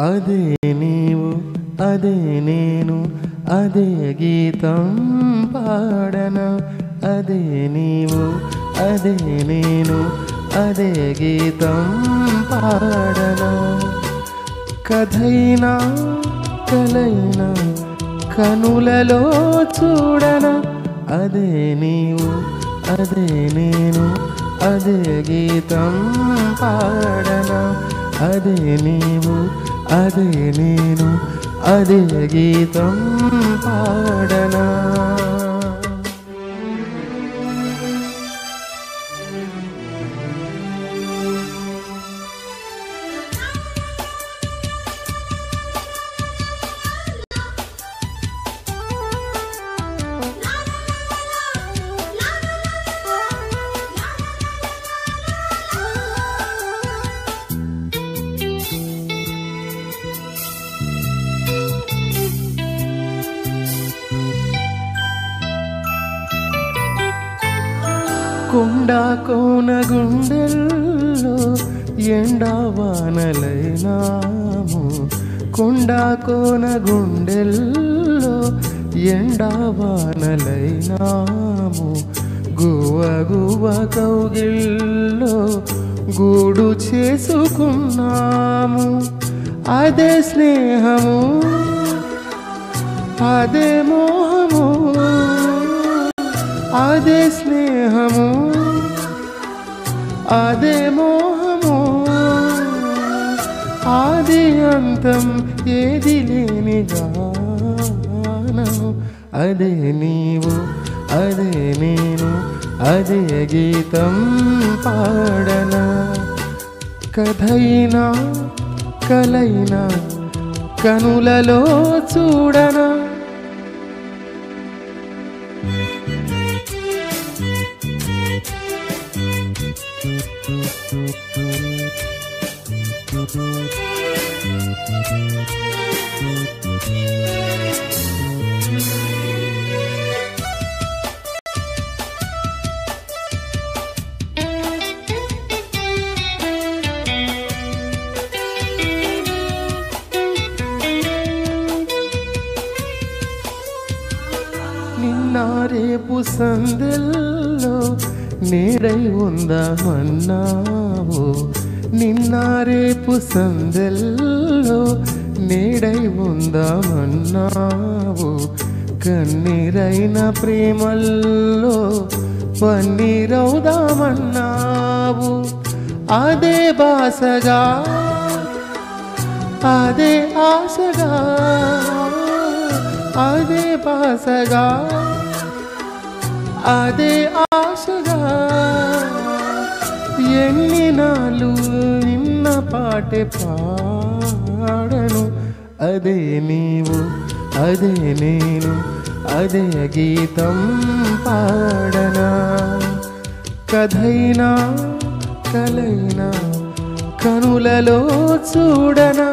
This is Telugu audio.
అదే నీవు అదే నేను అదే గీతం పాడనా అదే నీవు అదే నేను అదే గీతం పాడనా కథైనా కలైనా కనులలో చూడనా అదే నీవు అదే నేను అదే గీతం పాడనా అదే నీవు అదే నేను అదే గీతం పాడనా కొండ కోన గుండెల్లో ఎండవానలైనాము కొండ కోన గుండెల్లో ఎండవానలైనాము గువ్వ గువ్వ కౌగిల్లో గూడు చేసుకున్నాము అదే స్నేహము అదే మోహము అదే స్నేహము అదే మోహము ఆది అంతం ఏది లేని గానము అదే నీవు అదే నేను అదే గీతం పాడనా కథైనా కలైనా కనులలో చూడనా నిన్న రేపు సందెల్లో నేడై ఉందామన్నావు నిన్న రేపు సందెల్లో నేడై ఉందామన్నావు కన్నీరైన ప్రేమల్లో పన్నీరవుదామన్నావు అదే బాసగా అదే ఆశగా అదే బాసగా అదే ఆశగా ఎన్ని నాలు నిన్న పాటే పాడను అదే నీవు అదే నేను అదే గీతం పాడనా కథైనా కలైనా కనులలో చూడనా